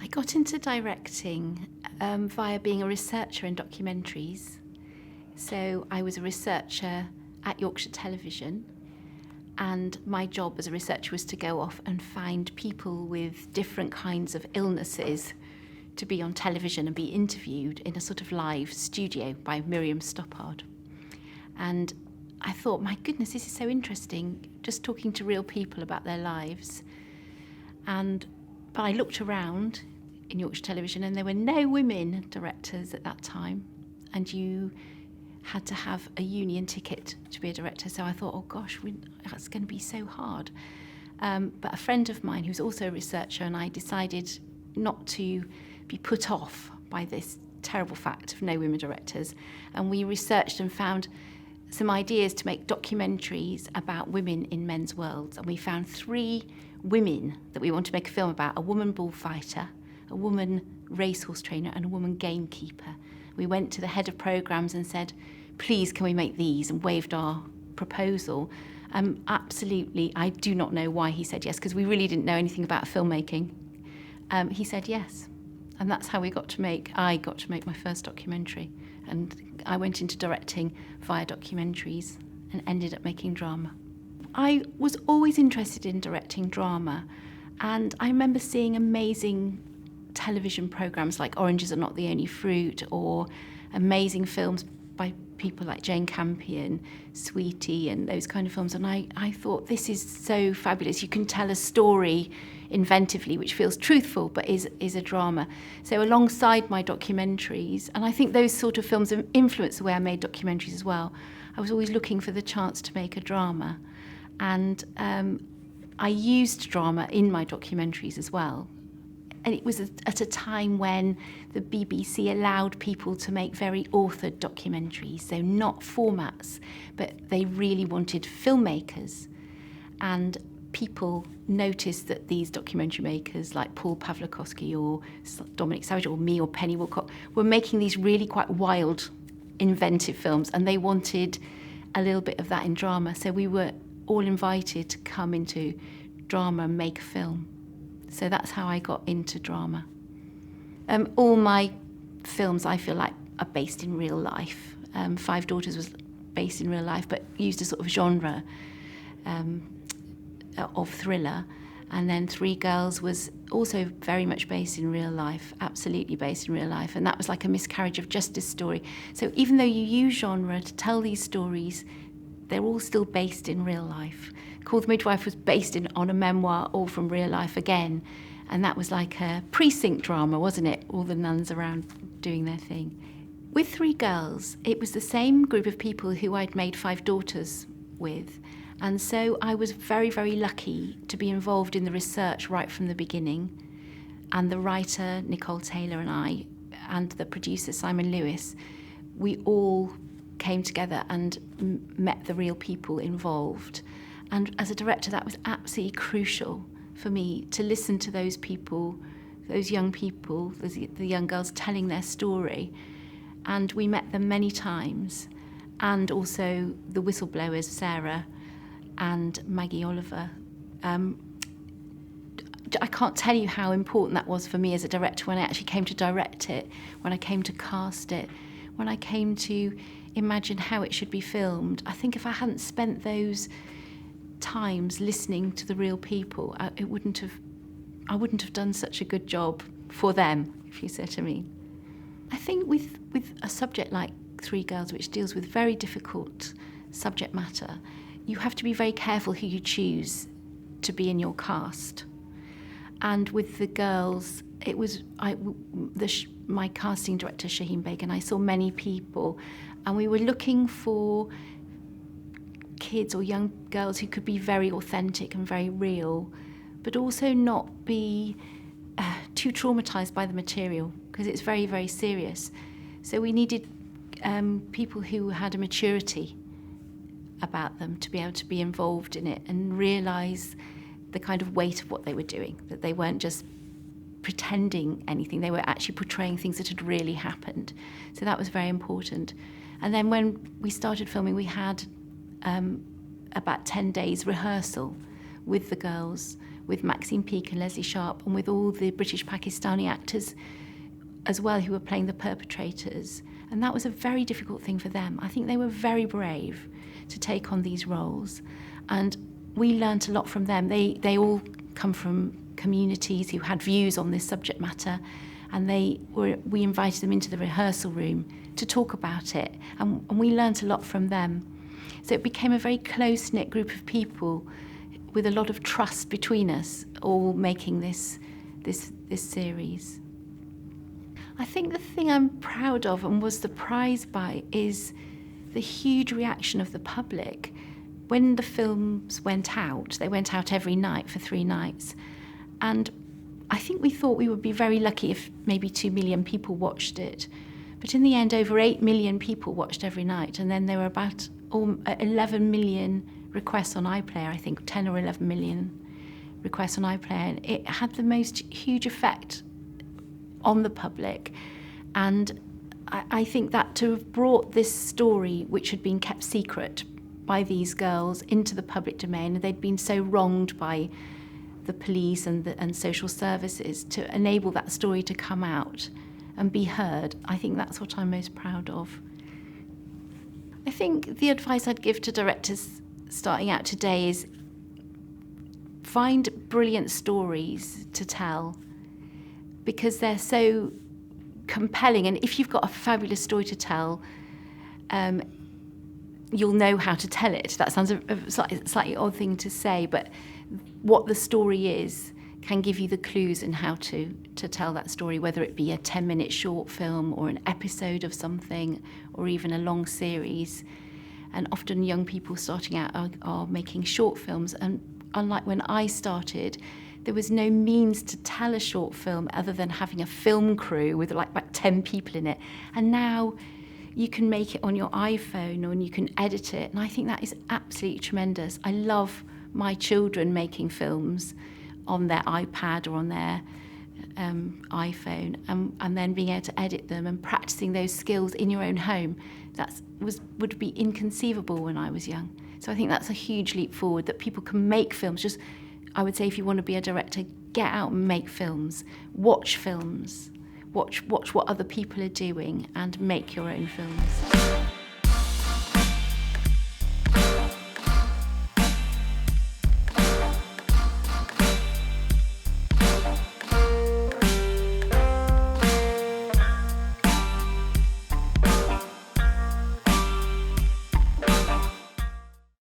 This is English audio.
I got into directing via being a researcher in documentaries. So I was a researcher at Yorkshire Television, and my job as a researcher was to go off and find people with different kinds of illnesses to be on television and be interviewed in a sort of live studio by Miriam Stoppard. And I thought, my goodness, this is so interesting, just talking to real people about their lives. But I looked around in Yorkshire Television and there were no women directors at that time, and you had to have a union ticket to be a director. So I thought, oh gosh, that's going to be so hard. But a friend of mine who's also a researcher and I decided not to be put off by this terrible fact of no women directors. And we researched and found some ideas to make documentaries about women in men's worlds. And we found 3 women that we want to make a film about: a woman bullfighter, a woman racehorse trainer, and a woman gamekeeper. We went to the head of programmes and said, please, can we make these? And waved our proposal. Absolutely, I do not know why he said yes, because we really didn't know anything about filmmaking. He said yes. And that's how I got to make my first documentary. And I went into directing via documentaries and ended up making drama. I was always interested in directing drama, and I remember seeing amazing television programmes like Oranges Are Not the Only Fruit, or amazing films by people like Jane Campion, Sweetie, and those kind of films. And I thought, this is so fabulous. You can tell a story inventively which feels truthful but is a drama. So alongside my documentaries, and I think those sort of films have influenced the way I made documentaries as well, I was always looking for the chance to make a drama. And I used drama in my documentaries as well. And it was at a time when the BBC allowed people to make very authored documentaries, so not formats, but they really wanted filmmakers. And people noticed that these documentary makers like Paul Pawlikowski or Dominic Savage or me or Penny Wilcott were making these really quite wild, inventive films, and they wanted a little bit of that in drama. So we were all invited to come into drama and make a film. So that's how I got into drama. All my films, I feel like, are based in real life. 5 Daughters was based in real life, but used a sort of genre of thriller. And then 3 Girls was also very much based in real life, absolutely based in real life. And that was like a miscarriage of justice story. So even though you use genre to tell these stories, they're all still based in real life. Call the Midwife was based on a memoir, all from real life again. And that was like a precinct drama, wasn't it? All the nuns around doing their thing. With 3 Girls, it was the same group of people who I'd made 5 Daughters with. And so I was very, very lucky to be involved in the research right from the beginning. And the writer, Nicole Taylor, and I, and the producer, Simon Lewis, we all came together and met the real people involved. And as a director, that was absolutely crucial for me to listen to those people, those young people, the young girls telling their story. And we met them many times. And also the whistleblowers, Sarah and Maggie Oliver. I can't tell you how important that was for me as a director when I actually came to direct it, when I came to cast it, when I came to imagine how it should be filmed. I think if I hadn't spent those times listening to the real people, I wouldn't have done such a good job for them, if you see what I mean. I think with a subject like 3 Girls, which deals with very difficult subject matter, you have to be very careful who you choose to be in your cast. And with the girls, it was my casting director, Shaheen Beg, and I saw many people, and we were looking for kids or young girls who could be very authentic and very real, but also not be too traumatised by the material, because it's very, very serious. So we needed people who had a maturity about them to be able to be involved in it and realise the kind of weight of what they were doing, that they weren't just pretending anything, they were actually portraying things that had really happened. So that was very important. And then when we started filming, we had about 10 days rehearsal with the girls, with Maxine Peake and Leslie Sharp, and with all the British Pakistani actors as well who were playing the perpetrators. And that was a very difficult thing for them. I think they were very brave to take on these roles. And we learnt a lot from them. They all come from communities who had views on this subject matter, and we invited them into the rehearsal room to talk about it, and we learnt a lot from them. So it became a very close-knit group of people with a lot of trust between us, all making this series. I think the thing I'm proud of and was surprised by is the huge reaction of the public. When the films went out, they went out every night for 3 nights, and I think we thought we would be very lucky if maybe 2 million people watched it. But in the end, over 8 million people watched every night, and then there were about 11 million requests on iPlayer, I think 10 or 11 million requests on iPlayer. And it had the most huge effect on the public. And I think that to have brought this story, which had been kept secret by these girls, into the public domain, and they'd been so wronged by the police and social services, to enable that story to come out and be heard, I think that's what I'm most proud of. I think the advice I'd give to directors starting out today is find brilliant stories to tell, because they're so compelling. And if you've got a fabulous story to tell, you'll know how to tell it. That sounds a slightly odd thing to say, but what the story is can give you the clues in how to tell that story, whether it be a 10-minute short film or an episode of something, or even a long series. And often young people starting out are making short films, and unlike when I started, there was no means to tell a short film other than having a film crew with like 10 people in it. And now you can make it on your iPhone, and you can edit it, and I think that is absolutely tremendous. I love my children making films on their iPad or on their iPhone, and then being able to edit them and practicing those skills in your own home. Would be inconceivable when I was young. So I think that's a huge leap forward, that people can make films. Just, I would say, if you want to be a director, get out and make films, watch films, watch what other people are doing, and make your own films.